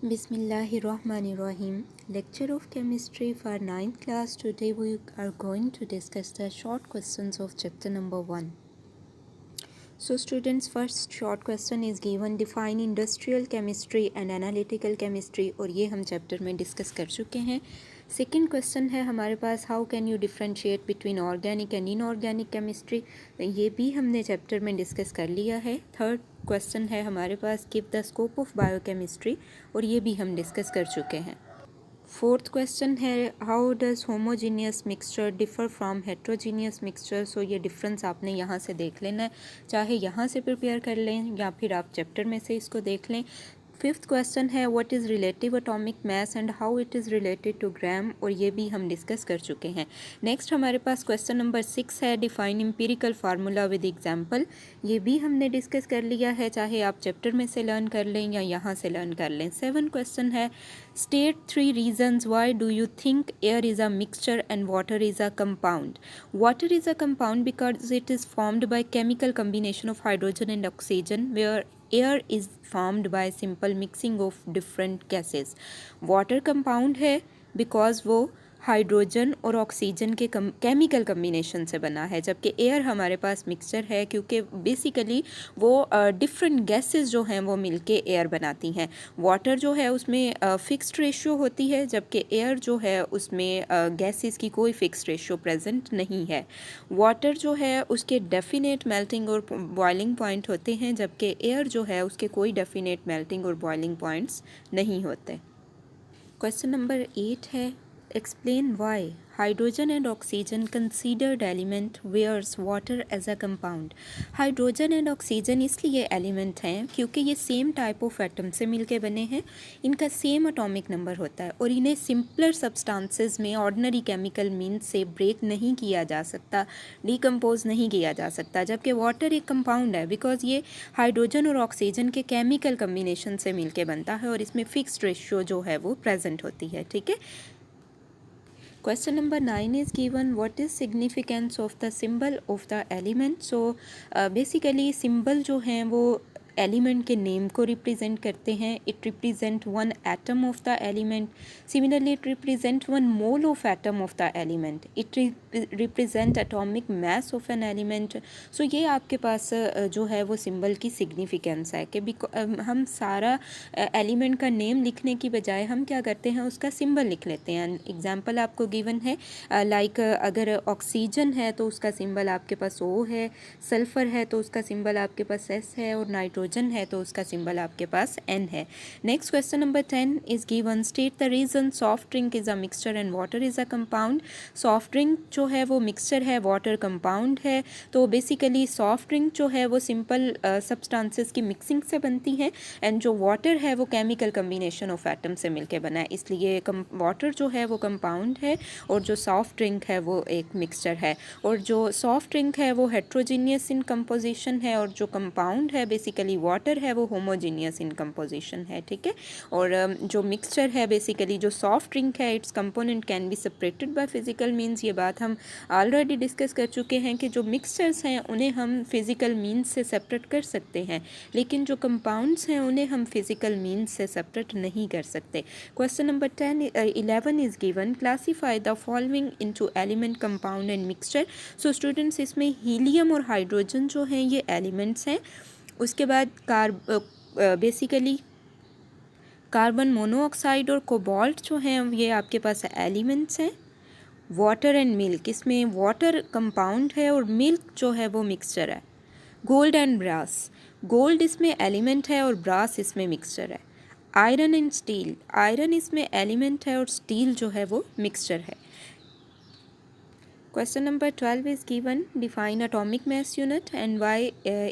Bismillahirrahmanirrahim. Lecture of Chemistry for 9th class. Today we are going to discuss the short questions of chapter number 1. So students, first short question is given, define industrial chemistry and analytical chemistry, और ये हम chapter में discuss कर चुके हैं. Second question है हमारे पास, how can you differentiate between organic and inorganic chemistry, ये भी हमने चैप्टर में डिस्कस कर लिया है. थर्ड क्वेश्चन है हमारे पास, give the scope of biochemistry, और ये भी हम डिस्कस कर चुके हैं. फोर्थ क्वेश्चन है, how does homogeneous mixture differ from heterogeneous mixture. So ये डिफरेंस आपने यहाँ से देख लेना है, चाहे यहाँ से प्रिपेयर कर लें या फिर आप चैप्टर में से इसको देख लें. फिफ्थ क्वेश्चन है, what is relative atomic mass and how it is related to gram, और ये भी हम डिस्कस कर चुके हैं. नेक्स्ट हमारे पास क्वेश्चन नंबर 6 है, define empirical formula with example. ये भी हमने डिस्कस कर लिया है, चाहे आप चैप्टर में से लर्न कर लें या यहाँ से लर्न कर लें. 7 क्वेश्चन है, state 3 reasons why do you think air is a mixture and water is a compound. Water is a compound because it is formed by chemical combination of hydrogen and oxygen, where air is formed by simple mixing of different gases. Water compound है because वो hydrogen और oxygen के chemical combination से बना है, जबकि air हमारे पास mixture है क्योंकि बेसिकली वो डिफरेंट गैसेस जो हैं वो मिलके एयर बनाती हैं. वाटर जो है उसमें फ़िक्स्ड रेशियो होती है, जबकि एयर जो है उसमें गैसेस की कोई फ़िक्स्ड रेशियो प्रेजेंट नहीं है. वाटर जो है उसके डेफिनेट मेल्टिंग और बॉइलिंग पॉइंट होते हैं, जबकि एयर जो है उसके कोई डेफिनेट मेल्टिंग और बॉइलिंग पॉइंट्स नहीं होते. क्वेश्चन नंबर 8 है, explain why hydrogen and oxygen considered element whereas water as a compound. Hydrogen and oxygen इसलिए एलिमेंट हैं क्योंकि ये सेम टाइप ऑफ एटम से मिलके बने हैं, इनका सेम एटॉमिक नंबर होता है और इन्हें सिंपलर सब्सटेंसेस में ऑर्डिनरी केमिकल मीन्स से ब्रेक नहीं किया जा सकता, डिकम्पोज नहीं किया जा सकता, जबकि वाटर एक कंपाउंड है बिकॉज ये हाइड्रोजन और ऑक्सीजन के केमिकल कम्बिनेशन से मिलके बनता है और इसमें फिक्स्ड रेशियो जो है वो प्रेजेंट होती है. ठीक है. Question number 9 is given, what is significance of the symbol of the element. So basically symbol जो हैं वो एलिमेंट के नेम को रिप्रेजेंट करते हैं. It represent one atom of the element. Similarly it represent one mole of atom of the element. It represent atomic mass of an element. So ये आपके पास जो है वो सिंबल की सिग्निफिकेंस है कि हम सारा एलिमेंट का नेम लिखने की बजाय हम क्या करते हैं, उसका सिंबल लिख लेते हैं. एग्जांपल आपको गिवन है, लाइक अगर ऑक्सीजन है तो उसका सिंबल आपके पास O है, सल्फ़र है तो उसका सिंबल आपके पास S है, और नाइट्रोजन है तो उसका सिंबल आपके पास N है. Next question number 10 is given, state the reason soft drink is a mixture and water is a compound. Soft drink जो है वो मिक्सचर है, वाटर कंपाउंड है. तो बेसिकली सॉफ्ट ड्रिंक जो है वो सिंपल सब्सटेंसेस की मिक्सिंग से बनती है, एंड जो वाटर है वो केमिकल कम्बिनेशन ऑफ एटम से मिलके बना है, इसलिए वाटर जो है वो कंपाउंड है और जो सॉफ्ट ड्रिंक है वो एक मिक्सचर है. और जो सॉफ्ट ड्रिंक है वो हेट्रोजीनियस इन कंपोजिशन है, और जो कंपाउंड है बेसिकली वाटर है वो होमोजीनियस इन कंपोजिशन है. ठीक है. और जो मिक्सचर है बेसिकली जो सॉफ्ट ड्रिंक है, it's component can be separated by physical means. ये बात हम ऑलरेडी डिस्कस कर चुके हैं कि जो मिक्सचर्स हैं उन्हें हम फिजिकल मीन्स से सेपरेट कर सकते हैं, लेकिन जो कंपाउंड्स हैं उन्हें हम फिजिकल मीन्स से सेपरेट नहीं कर सकते. Question number 11 is given, classify the following into element, compound and mixture. So students, इसमें हीलियम और हाइड्रोजन जो हैं ये एलिमेंट्स हैं. उसके बाद बेसिकली कार्बन मोनोऑक्साइड और कोबाल्ट जो हैं ये आपके पास एलिमेंट्स हैं. वाटर एंड मिल्क, इसमें वाटर कंपाउंड है और मिल्क जो है वो मिक्सचर है. गोल्ड एंड ब्रास, गोल्ड इसमें एलिमेंट है और ब्रास इसमें मिक्सचर है. आयरन एंड स्टील, आयरन इसमें एलिमेंट है और स्टील जो है वो मिक्सचर है. Question number 12 is given, define atomic mass unit and why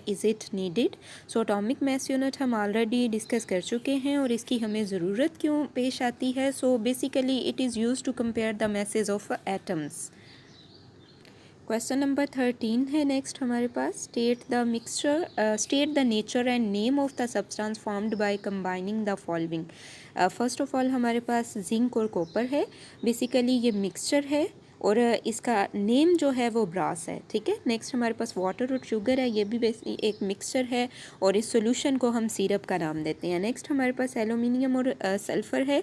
is it needed. So atomic mass unit हम ऑलरेडी डिस्कस कर चुके हैं और इसकी हमें ज़रूरत क्यों पेश आती है. So basically it is use to compare the masses of atoms. Question number 13 है नेक्स्ट हमारे पास, state the nature and name of the substance formed by combining the following. First of all हमारे पास जिंक और copper है. Basically ये mixture है और इसका नेम जो है वो ब्रास है, ठीक है। नेक्स्ट हमारे पास वाटर और शुगर है, ये भी एक मिक्सचर है और इस सॉल्यूशन को हम सिरप का नाम देते हैं। नेक्स्ट हमारे पास एल्यूमिनियम और सल्फ़र है,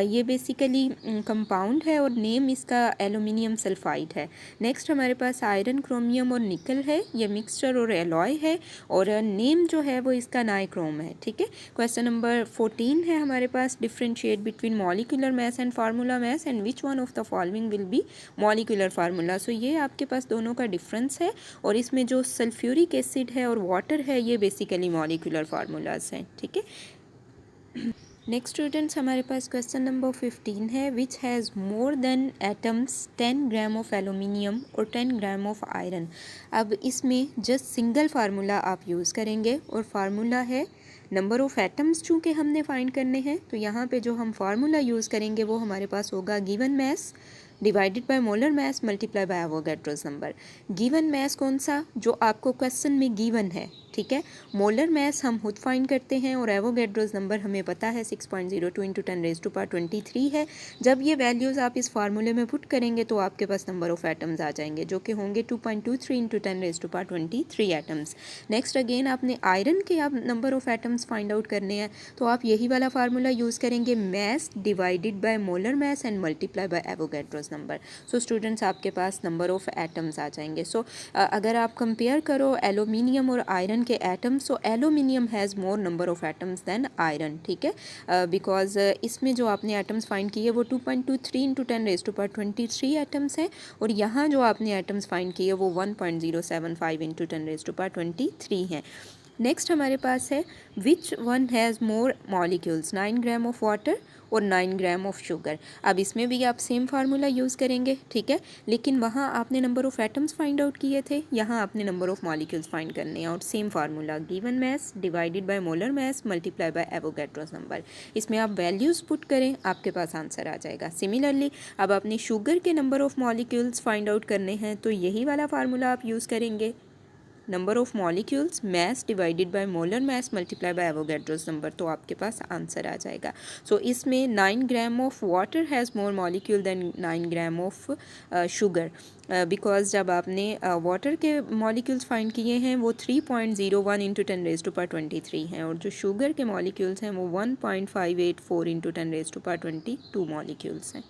ये बेसिकली कंपाउंड है और नेम इसका एल्यूमिनियम सल्फाइड है। नेक्स्ट हमारे पास आयरन, क्रोमियम और निकल है, ये मिक्सचर और एलॉय है और नेम जो है वो इसका नाइक्रोम है, ठीक है। क्वेश्चन नंबर 14 है हमारे पास, differentiate between molecular mass and formula mass and which one of the following will be molecular formula. So ये आपके पास दोनों का डिफरेंस है और इसमें जो सल्फ्यूरिक एसिड है और वाटर है ये बेसिकली मॉलिक्यूलर फार्मूलाज हैं, ठीक है। नेक्स्ट स्टूडेंट्स हमारे पास क्वेश्चन नंबर 15 है, which has more than atoms 10 gram of aluminium और 10 ग्राम ऑफ आयरन। अब इसमें जस्ट सिंगल फार्मूला आप यूज़ करेंगे और फार्मूला है नंबर ऑफ़ एटम्स, चूँकि हमने फाइंड करने हैं तो यहाँ पे जो हम फार्मूला यूज़ करेंगे वो हमारे पास होगा given mass divided by molar mass multiply by Avogadro's number. Given mass कौन सा, जो आपको क्वेश्चन में गिवन है, ठीक है। मोलर मैस हम खुद फाइंड करते हैं और एवोगैड्रोस नंबर हमें पता है 6.02 इंटू 10⁻23 है। जब ये वैल्यूज़ आप इस फार्मूले में पुट करेंगे तो आपके पास नंबर ऑफ़ एटम्स आ जाएंगे जो कि होंगे 2.23 इंटू 10⁻23 एटम्स। नेक्स्ट अगेन आपने आयरन के आप number of atoms find out करने हैं तो आप यही वाला फार्मूला यूज़ करेंगे, mess divided by molar mess and multiply by Avogadro's number. So students आपके पास नंबर ऑफ़ एटम्स आ जाएंगे। सो अगर आप कंपेयर करो एल्यूमिनियम और आयरन के atoms, so aluminium has more number of atoms than iron, ठीक है। बिकॉज इसमें जो आपने एटम्स फाइंड किए वो 2.23 इंटू 10⁻23 एटम्स हैं और यहाँ जो आपने एटम्स फाइंड किए वो 1.075 इंटू 10⁻23 हैं। नेक्स्ट हमारे पास है which one has more molecules, 9 gram of water और 9 ग्राम ऑफ शुगर। अब इसमें भी आप सेम फार्मूला यूज़ करेंगे, ठीक है, लेकिन वहाँ आपने number of atoms find out किए थे, यहाँ आपने नंबर ऑफ़ मॉलिक्यूल्स फाइंड करने हैं और same formula given mass divided by molar mass multiply by Avogadro's number. इसमें आप वैल्यूज़ पुट करें, आपके पास आंसर आ जाएगा। सिमिलरली अब आपने शुगर के number of molecules find out करने हैं तो यही वाला फार्मूला आप यूज़ करेंगे, number of molecules mass divided by molar mass multiply by Avogadro's number, तो आपके पास आंसर आ जाएगा। सो इसमें 9 gram of water has more molecule than 9 gram of sugar, because जब आपने वाटर के मॉलिक्यूल्स फाइंड किए हैं वो 3.01 इंटू 10⁻23 हैं और जो शुगर के मॉलिक्यूल्स हैं वो 1.584 इंटू 10⁻22 मॉलिक्यूल्स हैं।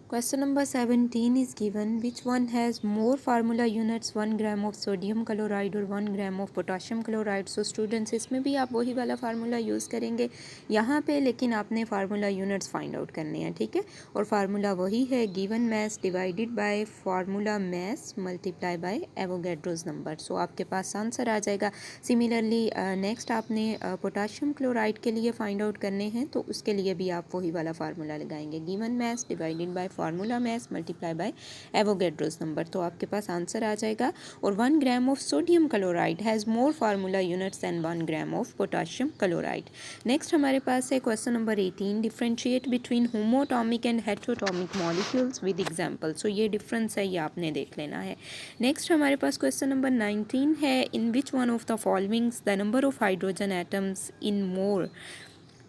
Question number 17 is given, which one has more formula units 1 gram of sodium chloride और 1 gram of potassium chloride। So students इसमें भी आप वही वाला फार्मूला यूज़ करेंगे यहाँ पे, लेकिन आपने फार्मूला यूनिट्स फाइंड आउट करने हैं, ठीक है। और फार्मूला वही है given mass divided by formula mass multiply by Avogadro's number. So आपके पास आंसर आ जाएगा। सिमिलरली नेक्स्ट आपने पोटाशियम क्लोराइड के लिए फाइंड आउट करने हैं तो उसके लिए भी आप वही वाला फार्मूला लगाएंगे, given mass divided by formula mass multiply by Avogadro's number, तो आपके पास आंसर आ जाएगा। और 1 gram of sodium chloride has more formula units than 1 gram of potassium chloride. Next हमारे पास है question number 18, differentiate between homoatomic and heteroatomic molecules with example. So ये डिफरेंस है, ये आपने देख लेना है। नेक्स्ट हमारे पास क्वेश्चन नंबर 19 है, in which one of the followings the number of hydrogen atoms in more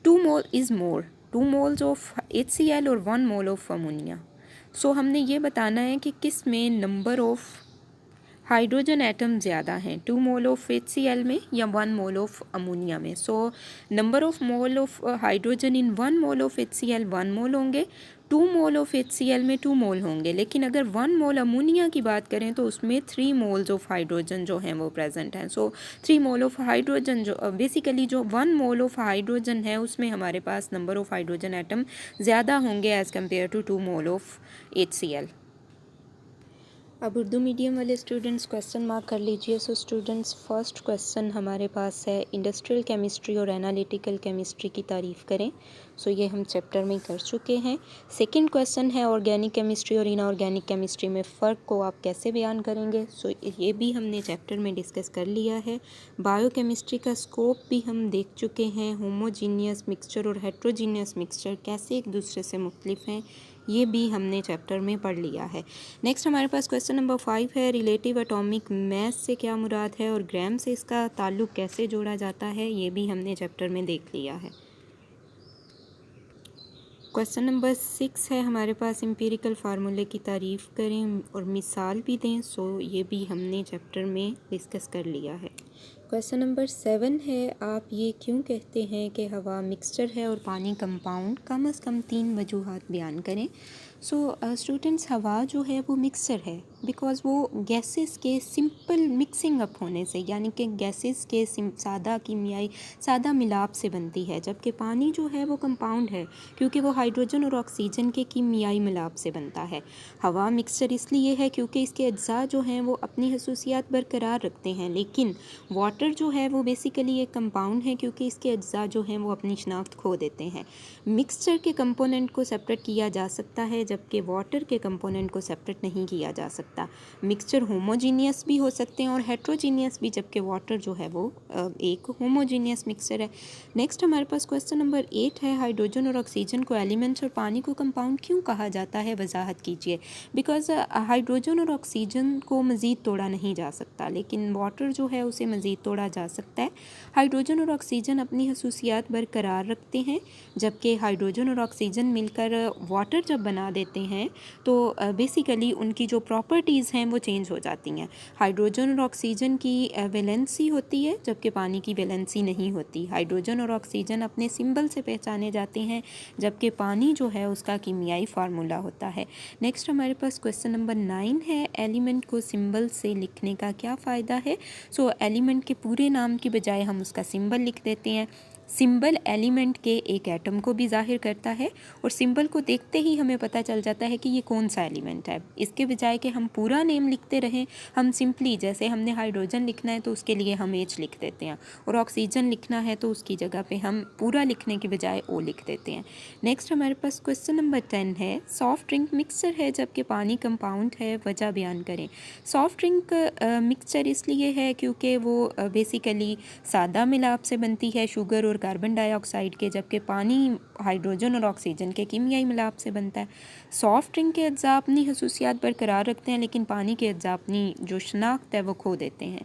2 mole is more 2 moles of HCl और 1 मोल ऑफ अमोनिया। सो हमने ये बताना है कि किस में नंबर ऑफ़ हाइड्रोजन एटम ज़्यादा हैं, 2 मोल ऑफ HCl में या 1 मोल ऑफ अमोनिया में। So number of mole of hydrogen in 1 mole of HCl 1 मोल होंगे, 2 मोल ऑफ HCl में 2 मोल होंगे, लेकिन अगर 1 मोल अमोनिया की बात करें तो उसमें 3 मोल्स ऑफ हाइड्रोजन जो हैं वो प्रेजेंट हैं। सो 3 मोल ऑफ हाइड्रोजन जो बेसिकली जो 1 मोल ऑफ हाइड्रोजन है उसमें हमारे पास नंबर ऑफ हाइड्रोजन एटम ज़्यादा होंगे as compare to 2 mole of HCl। अब उर्दू मीडियम वाले स्टूडेंट्स क्वेश्चन मार्क कर लीजिए। सो स्टूडेंट्स फर्स्ट क्वेश्चन हमारे पास है, इंडस्ट्रियल केमिस्ट्री और एनालिटिकल केमिस्ट्री की तारीफ़ करें। सो ये हम चैप्टर में कर चुके हैं। सेकंड क्वेश्चन है, ऑर्गेनिक केमिस्ट्री और इनऑर्गेनिक केमिस्ट्री में फ़र्क को आप कैसे बयान करेंगे। सो ये भी हमने चैप्टर में डिस्कस कर लिया है। बायोकेमिस्ट्री का स्कोप भी हम देख चुके हैं। होमोजीनियस मिक्सचर और हेट्रोजीनियस मिक्सचर कैसे एक दूसरे से मुख्तलिफ हैं, ये भी हमने चैप्टर में पढ़ लिया है। नेक्स्ट हमारे पास क्वेश्चन नंबर 5 है, रिलेटिव एटॉमिक मास से क्या मुराद है और ग्राम से इसका ताल्लुक़ कैसे जोड़ा जाता है, ये भी हमने चैप्टर में देख लिया है। क्वेश्चन नंबर 6 है हमारे पास, एम्पिरिकल फार्मूले की तारीफ़ करें और मिसाल भी दें। सो ये भी हमने चैप्टर में डिस्कस कर लिया है। क्वेश्चन नंबर 7 है, आप ये क्यों कहते हैं कि हवा मिक्सचर है और पानी कंपाउंड? कम से कम 3 वजूहात बयान करें। सो स्टूडेंट्स, हवा जो है वो मिक्सचर है बिकॉज़ वो गैसेस के सिंपल मिक्सिंग अप होने से, यानी कि गैसेस के सादा मिलाप से बनती है, जबकि पानी जो है वो कंपाउंड है क्योंकि वो हाइड्रोजन और ऑक्सीजन के कीमियाई मिलाप से बनता है। हवा मिक्सचर इसलिए है क्योंकि इसके अज्जा जो हैं वो अपनी खसूसियात बरकरार रखते हैं, लेकिन वाटर जो है वो बेसिकली एक कंपाउंड है क्योंकि इसके अज्जा जो हैं वो अपनी शनाख्त खो देते हैं। मिक्सचर के कंपोनेंट को सेपरेट किया जा सकता है जबकि वाटर के कंपोनेंट को सेपरेट नहीं किया जा सकता। मिक्सचर होमोजीनियस भी हो सकते हैं और हेट्रोजीनियस भी, जबकि वाटर जो है वो एक होमोजीनियस मिक्सचर है। नेक्स्ट हमारे पास क्वेश्चन नंबर 8 है, हाइड्रोजन और ऑक्सीजन को एलिमेंट्स और पानी को कंपाउंड क्यों कहा जाता है? वजाहत कीजिए। बिकॉज हाइड्रोजन और ऑक्सीजन को मज़ीद तोड़ा नहीं जा सकता, लेकिन वाटर जो है उसे मज़ीद तोड़ा जा सकता है। हाइड्रोजन और ऑक्सीजन अपनी खसूसियात बरकरार रखते हैं, जबकि हाइड्रोजन और ऑक्सीजन मिलकर वाटर जब बना देते हैं तो बेसिकली उनकी जो प्रॉपर्टीज़ हैं वो चेंज हो जाती हैं। हाइड्रोजन और ऑक्सीजन की वैलेंसी होती है जबकि पानी की वैलेंसी नहीं होती। हाइड्रोजन और ऑक्सीजन अपने सिंबल से पहचाने जाते हैं जबकि पानी जो है उसका कीमियाई फार्मूला होता है। नेक्स्ट हमारे पास क्वेश्चन नंबर 9 है, एलिमेंट को सिंबल से लिखने का क्या फ़ायदा है? सो एलिमेंट के पूरे नाम की बजाय हम उसका सिंबल लिख देते हैं। सिंबल एलिमेंट के एक एटम को भी ज़ाहिर करता है और सिंबल को देखते ही हमें पता चल जाता है कि ये कौन सा एलिमेंट है। इसके बजाय कि हम पूरा नेम लिखते रहें, हम सिंपली जैसे हमने हाइड्रोजन लिखना है तो उसके लिए हम H लिख देते हैं और ऑक्सीजन लिखना है तो उसकी जगह पे हम पूरा लिखने के बजाय O लिख देते हैं। नेक्स्ट हमारे पास क्वेश्चन नंबर 10 है, सॉफ्ट ड्रिंक मिक्सचर है जबकि पानी कंपाउंड है, वजह बयान करें। सॉफ्ट ड्रिंक मिक्सचर इसलिए है क्योंकि वो बेसिकली सादा मिलाप से बनती है, शुगर और कार्बन डाइऑक्साइड के, जबकि पानी हाइड्रोजन और ऑक्सीजन के कीमियाई मिलाप से बनता है। सॉफ्ट ड्रिंक के अज्जा अपनी खसूसियात बरकरार रखते हैं लेकिन पानी के अज्जा अपनी जो शनाख्त है वो खो देते हैं।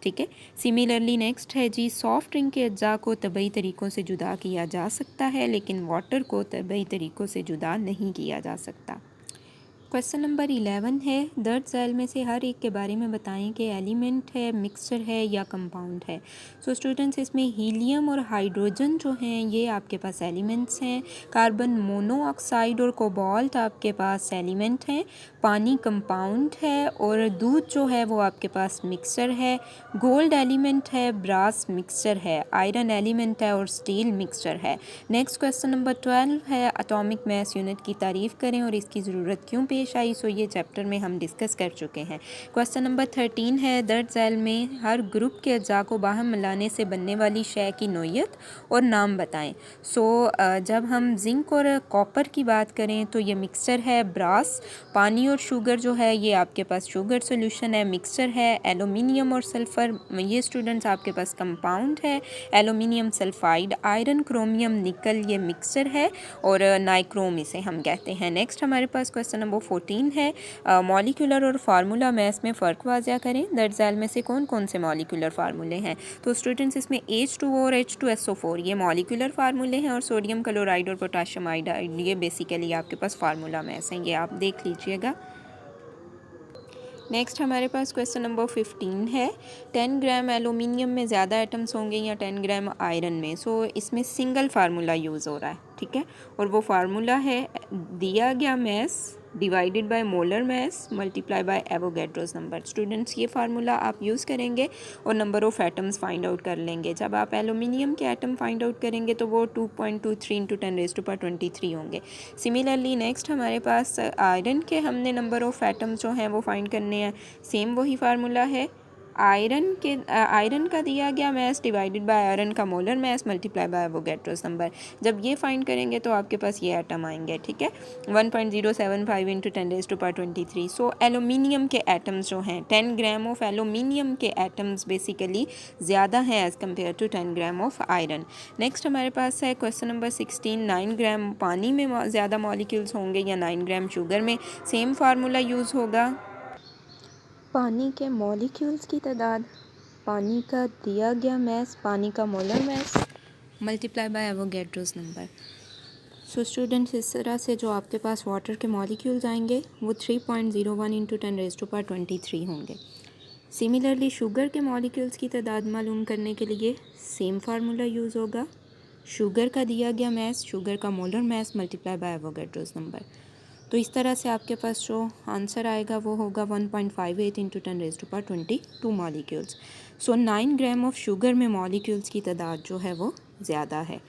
ठीक है। सिमिलरली नेक्स्ट है जी, सॉफ्ट ड्रिंक के अज्जा को तबई तरीक़ों से जुदा किया जा सकता है लेकिन वाटर को तबई तरीक़ों से जुदा नहीं किया जा सकता। क्वेश्चन नंबर 11 है, दर्ज झैल में से हर एक के बारे में बताएं कि एलिमेंट है, मिक्सचर है या कंपाउंड है। सो स्टूडेंट्स, इसमें हीलियम और हाइड्रोजन जो हैं ये आपके पास एलिमेंट्स हैं, कार्बन मोनोऑक्साइड और कोबाल्ट आपके पास एलिमेंट हैं, पानी कंपाउंड है और दूध जो है वो आपके पास मिक्सचर है, गोल्ड एलिमेंट है, ब्रास मिक्सचर है, आयरन एलिमेंट है और स्टील मिक्सचर है। नेक्स्ट क्वेश्चन नंबर 12 है, एटॉमिक मास यूनिट की तारीफ़ करें और इसकी ज़रूरत क्यों पेश आई। सो ये चैप्टर में हम डिस्कस कर चुके हैं। क्वेश्चन नंबर 13 है, दर्ज झैल में हर ग्रुप के अज्जा को बाहम मिलाने से बनने वाली शय की नोयत और नाम बताएं। सो जब हम जिंक और कॉपर की बात करें तो ये मिक्सचर है, ब्रास, पानी और शुगर जो है ये आपके पास शुगर सोल्यूशन है, मिक्सचर है, एलुमिनियम और सल्फ़र ये स्टूडेंट्स आपके पास कंपाउंड है, एलुमिनियम सल्फाइड, आयरन, क्रोमियम, निकल ये मिक्सचर है और नाइक्रोम इसे हम कहते हैं। नेक्स्ट हमारे पास क्वेश्चन नंबर 14 है, मॉलिक्यूलर और फार्मूला मैथ्स में फ़र्क वाज़िया करें। दर्ज झैल में से कौन कौन से मॉलिक्यूलर फार्मूले हैं? तो स्टूडेंट्स, इसमें H2O और H2SO4 ये मॉलिक्यूलर फार्मूले हैं और सोडियम क्लोराइड और पोटाशियम आयोडाइड ये बेसिकली आपके पास फार्मूला मैथ्स हैं, ये आप देख लीजिएगा। नेक्स्ट हमारे पास क्वेश्चन नंबर 15 है, 10 ग्राम एलुमिनियम में ज़्यादा एटम्स होंगे या 10 ग्राम आयरन में। सो इसमें सिंगल फार्मूला यूज़ हो रहा है, ठीक है, और वो फार्मूला है दिया गया mess divided by molar mass multiply by Avogadro's number. Students, ये फार्मूला आप यूज़ करेंगे और number of atoms find out कर लेंगे। जब आप एलुमिनियम के एटम फाइंड आउट करेंगे तो वो 2.23 × 10⁻23 होंगे। सिमिलरली नेक्स्ट हमारे पास आयरन के हमने नंबर ऑफ़ एटम्स जो हैं वो फाइंड करने हैं, सेम वही फार्मूला है, आयरन का दिया गया मैस डिवाइडेड बाय आयरन का molar mass multiply by Avogadro's number. जब ये फाइंड करेंगे तो आपके पास ये एटम आएंगे, ठीक है, 1.075 × 10⁻23। सो एलुमिनियम के एटम्स जो हैं, 10 ग्राम ऑफ एलुमिनियम के एटम्स बेसिकली ज़्यादा हैं as compare to 10 gram of iron. Next हमारे पास है क्वेश्चन नंबर 16, 9 ग्राम पानी में ज़्यादा मॉलिक्यूल्स होंगे या 9 ग्राम शुगर में। सेम फार्मूला यूज़ होगा, पानी के मॉलिक्यूल्स की तादाद, पानी का दिया गया मैस, पानी का molar mass multiply by Avogadro's number. So students, इस तरह से जो आपके पास वाटर के मॉलिक्यूल्स आएंगे वो 3.01 इंटू 10⁻23 होंगे। सिमिलरली शुगर के मॉलिक्यूल्स की तादाद मालूम करने के लिए सेम फार्मूला यूज़ होगा। शुगर का दिया गया मैस, शुगर का molar mass multiply by Avogadro's number. तो इस तरह से आपके पास जो आंसर आएगा वो होगा 1.58 into 10⁻22 molecules. So 9 gram of sugar में मॉलिक्यूल्स की तादाद जो है वो ज़्यादा है।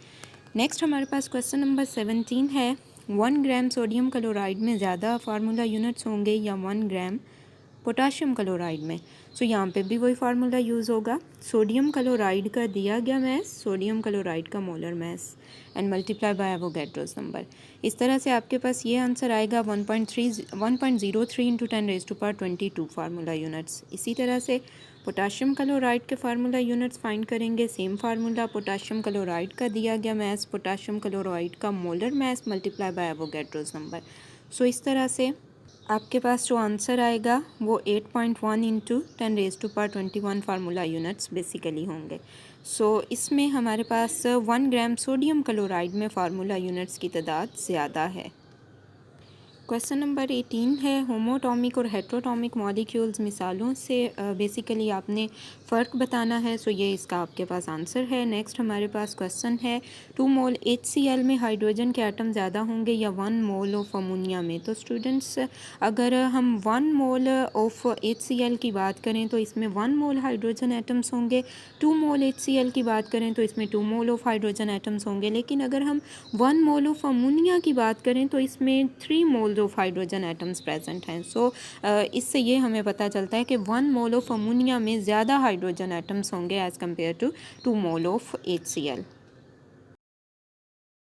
नेक्स्ट हमारे पास क्वेश्चन नंबर 17 है। 1 ग्राम सोडियम क्लोराइड में ज़्यादा फार्मूला यूनिट्स होंगे या 1 ग्राम पोटाशियम क्लोराइड में। सो यहाँ पे भी वही फार्मूला यूज़ होगा। सोडियम क्लोराइड का दिया गया मैस, सोडियम क्लोराइड का molar mess and multiply by Avogadro's number. इस तरह से आपके पास ये आंसर आएगा 1.03 इंटू 10⁻22 फार्मूला यूनिट्स। इसी तरह से पोटाशियम क्लोराइड के फार्मूला यूनिट्स फाइंड करेंगे। सेम फार्मूला, पोटाशियम क्लोराइड का दिया गया मैस, पोटाशियम क्लोराइड का molar mass multiply by Avogadro's number. So इस तरह से आपके पास जो आंसर आएगा वो 8.1 इंटू 10⁻21 फार्मूला यूनिट्स बेसिकली होंगे। सो इसमें हमारे पास 1 ग्राम सोडियम क्लोराइड में फार्मूला यूनिट्स की तादाद ज़्यादा है। क्वेश्चन नंबर 18 है। होमोटॉमिक और हेट्रोटॉमिक मॉलिक्यूल्स मिसालों से बेसिकली आपने फ़र्क बताना है। सो ये इसका आपके पास आंसर है। नेक्स्ट हमारे पास क्वेश्चन है 2 मोल HCl में हाइड्रोजन के एटम ज़्यादा होंगे या 1 मोल ऑफ अमोनिया में। तो स्टूडेंट्स, अगर हम 1 मोल ऑफ HCl की बात करें तो इसमें 1 मोल हाइड्रोजन एटम्स होंगे। 2 मोल HCl की बात करें तो इसमें 2 मोल ऑफ हाइड्रोजन एटम्स होंगे। लेकिन अगर हम 1 मोल ऑफ अमोनिया की बात करें तो इसमें 3 mole of hydrogen atoms present हैं। सो इससे ये हमें पता चलता है कि 1 मोल ऑफ अमोनिया में ज़्यादा हाइड्रोजन एटम्स होंगे as compare to 2 mole of HCl।